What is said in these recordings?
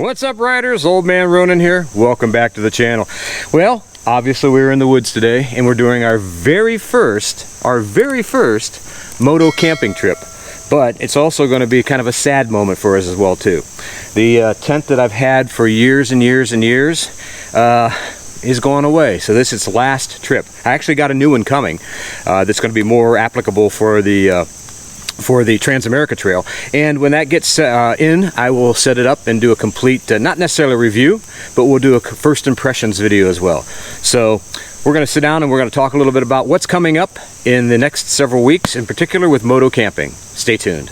What's up, riders? Old Man Ronin here. Welcome back to the channel. Well, obviously we're in the woods today and we're doing our very first moto-camping trip. But it's also going to be kind of a sad moment for us as well too. The tent that I've had for years and years and years is going away. So this is its last trip. I actually got a new one coming that's going to be more applicable for the Trans America Trail, and when that gets in, I will set it up and do a complete, not necessarily a review, but we'll do a first impressions video as well. So we're going to sit down and we're going to talk a little bit about what's coming up in the next several weeks, in particular with moto camping. Stay tuned.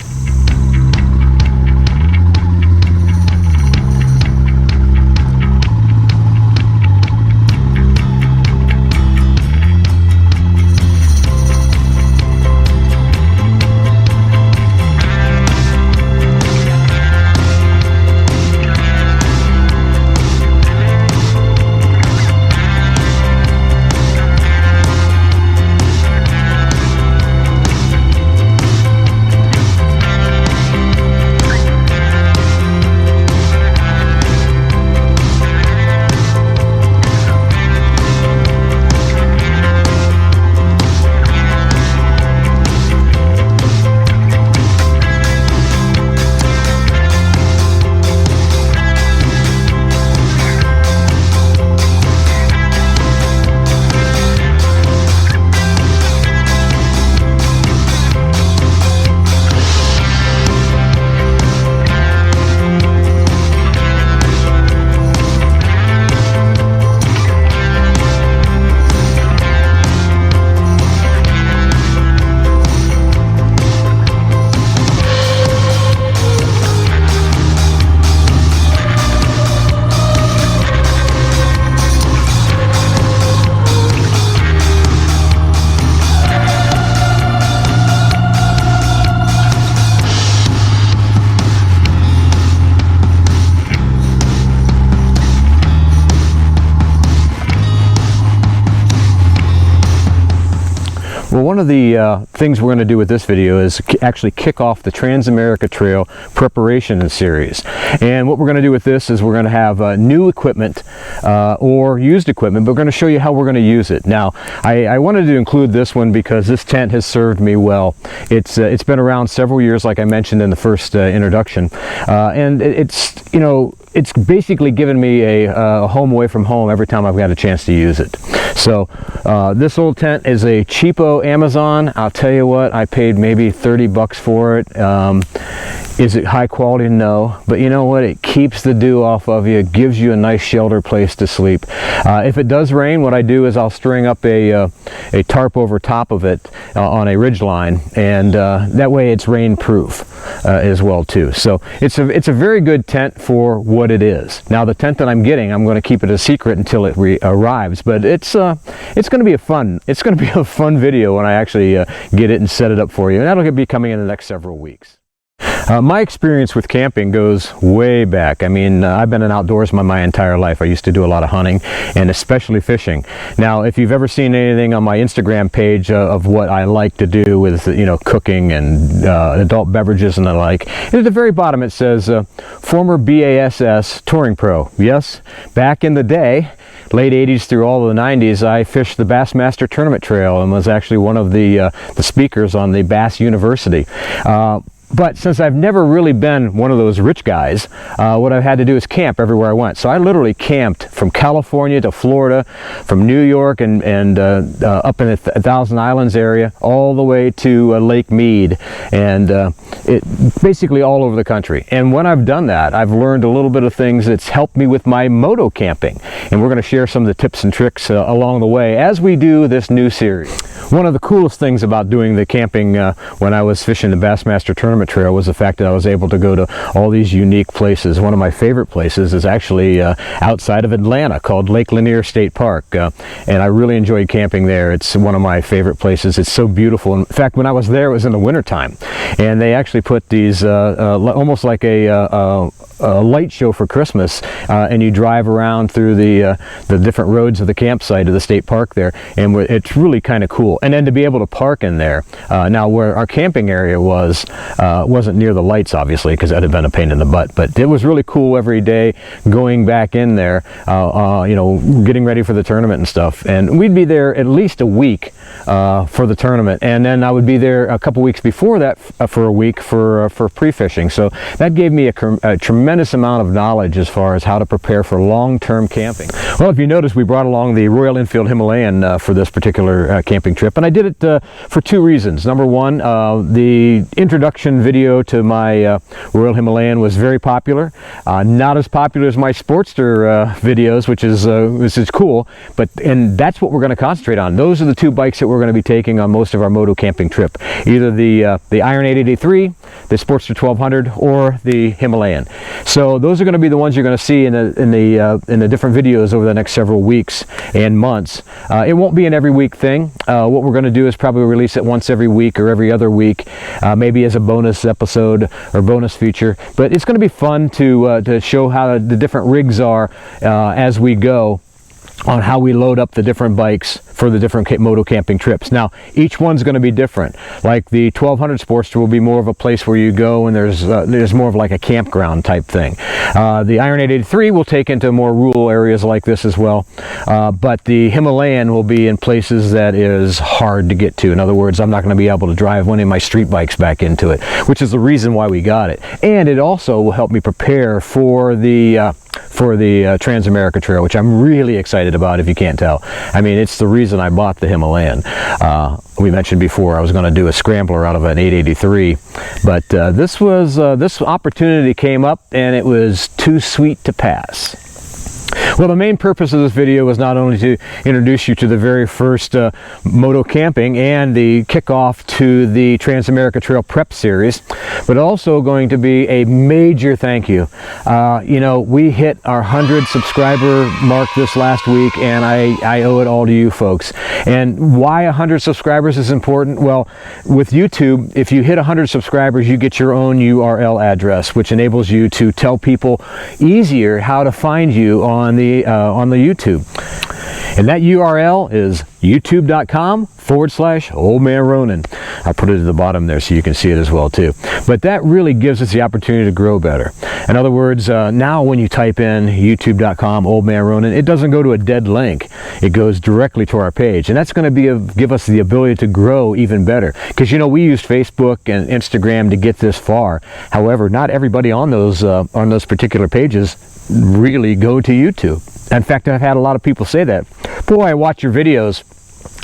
Well, one of the things we're going to do with this video is actually kick off the Trans America Trail preparation series. And what we're going to do with this is we're going to have new equipment or used equipment, but we're going to show you how we're going to use it. Now, I wanted to include this one because this tent has served me well. It's been around several years, like I mentioned in the first introduction, and it's basically given me a home away from home every time I've got a chance to use it. So this old tent is a cheapo Amazon. I'll tell you what, I paid maybe 30 bucks for it. Is it high quality? No, but you know what, it keeps the dew off of you. It gives you a nice shelter place to sleep. If it does rain, what I do is I'll string up a tarp over top of it on a ridge line, and that way it's rain proof as well too. So it's a very good tent for what it is. Now the tent that I'm getting, I'm going to keep it a secret until it arrives, but it's going to be a fun video when I actually get it and set it up for you, and that'll be coming in the next several weeks. My experience with camping goes way back. I mean, I've been an outdoorsman my entire life. I used to do a lot of hunting and especially fishing. Now, if you've ever seen anything on my Instagram page of what I like to do with, cooking and adult beverages and the like, and at the very bottom it says, former BASS touring pro. Yes, back in the day, late 80s through all of the 90s, I fished the Bassmaster Tournament Trail and was actually one of the speakers on the Bass University. But since I've never really been one of those rich guys, what I've had to do is camp everywhere I went. So I literally camped from California to Florida, from New York and up in the Thousand Islands area, all the way to Lake Mead, and basically all over the country. And when I've done that, I've learned a little bit of things that's helped me with my moto camping. And we're going to share some of the tips and tricks along the way as we do this new series. One of the coolest things about doing the camping when I was fishing the Bassmaster Tournament Trail was the fact that I was able to go to all these unique places. One of my favorite places is actually outside of Atlanta, called Lake Lanier State Park, and I really enjoyed camping there. It's one of my favorite places. It's so beautiful. In fact, when I was there, it was in the wintertime, and they actually put these almost like a light show for Christmas, and you drive around through the different roads of the campsite of the state park there, and it's really kind of cool. And then to be able to park in there, now where our camping area was, wasn't near the lights, obviously, because that'd have been a pain in the butt, but it was really cool every day going back in there, you know, getting ready for the tournament and stuff. And we'd be there at least a week for the tournament, and then I would be there a couple weeks before that for a week for pre-fishing. So that gave me a tremendous amount of knowledge as far as how to prepare for long-term camping. Well, if you notice, we brought along the Royal Enfield Himalayan for this particular camping trip, and I did it for two reasons. Number one, the introduction video to my Royal Himalayan was very popular. Not as popular as my Sportster videos, which is cool, and that's what we're going to concentrate on. Those are the two bikes that we're going to be taking on most of our moto-camping trip. Either the Iron 883, the Sportster 1200, or the Himalayan. So those are going to be the ones you're going to see in the different videos over the next several weeks and months. It won't be an every week thing. What we're going to do is probably release it once every week or every other week, maybe as a bonus episode or bonus feature. But it's going to be fun to show how the different rigs are as we go, on how we load up the different bikes for the different moto camping trips. Now, each one's going to be different. Like the 1200 Sportster will be more of a place where you go and there's more of like a campground type thing. The Iron 883 will take into more rural areas like this as well. But the Himalayan will be in places that is hard to get to. In other words, I'm not going to be able to drive one of my street bikes back into it, which is the reason why we got it. And it also will help me prepare for the Trans America Trail, which I'm really excited about, if you can't tell. I mean, it's the reason I bought the Himalayan. We mentioned before I was going to do a scrambler out of an 883, but this opportunity came up and it was too sweet to pass. Well, the main purpose of this video was not only to introduce you to the very first moto camping and the kickoff to the Trans America Trail Prep Series, but also going to be a major thank you. You know, we hit our 100 subscriber mark this last week, and I owe it all to you folks. And why 100 subscribers is important? Well, with YouTube, if you hit 100 subscribers, you get your own URL address, which enables you to tell people easier how to find you on the YouTube. And that URL is youtube.com/Old Man Ronin. I put it at the bottom there so you can see it as well too. But that really gives us the opportunity to grow better. In other words, now when you type in youtube.com/Old Man Ronin, it doesn't go to a dead link. It goes directly to our page, and that's going to give us the ability to grow even better. Because you know, we used Facebook and Instagram to get this far. However, not everybody on those particular pages really go to YouTube. In fact, I've had a lot of people say that, boy, I watch your videos,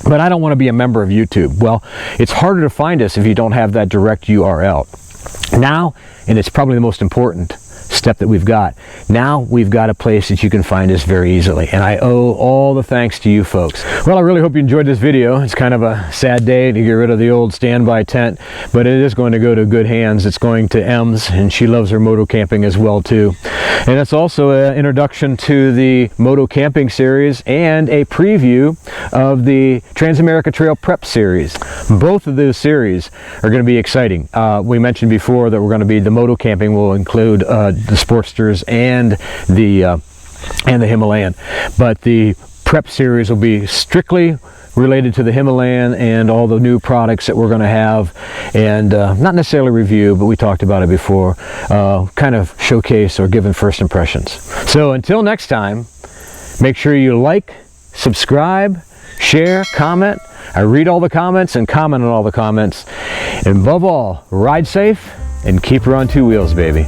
but I don't want to be a member of YouTube. Well, it's harder to find us if you don't have that direct URL. Now, and it's probably the most important step that we've got, now we've got a place that you can find us very easily, and I owe all the thanks to you folks. Well, I really hope you enjoyed this video. It's kind of a sad day to get rid of the old standby tent, but it is going to go to good hands. It's going to Ems, and she loves her moto camping as well too. And it's also an introduction to the moto camping series and a preview of the Trans America Trail Prep series. Both of those series are going to be exciting. We mentioned before that we're going to be, the moto camping will include the Sportsters and the Himalayan, but the Prep series will be strictly related to the Himalayan and all the new products that we're going to have, and not necessarily review, but we talked about it before, kind of showcase or giving first impressions. So until next time, make sure you like, subscribe, share, comment. I read all the comments and comment on all the comments, and above all, ride safe and keep her on two wheels, baby.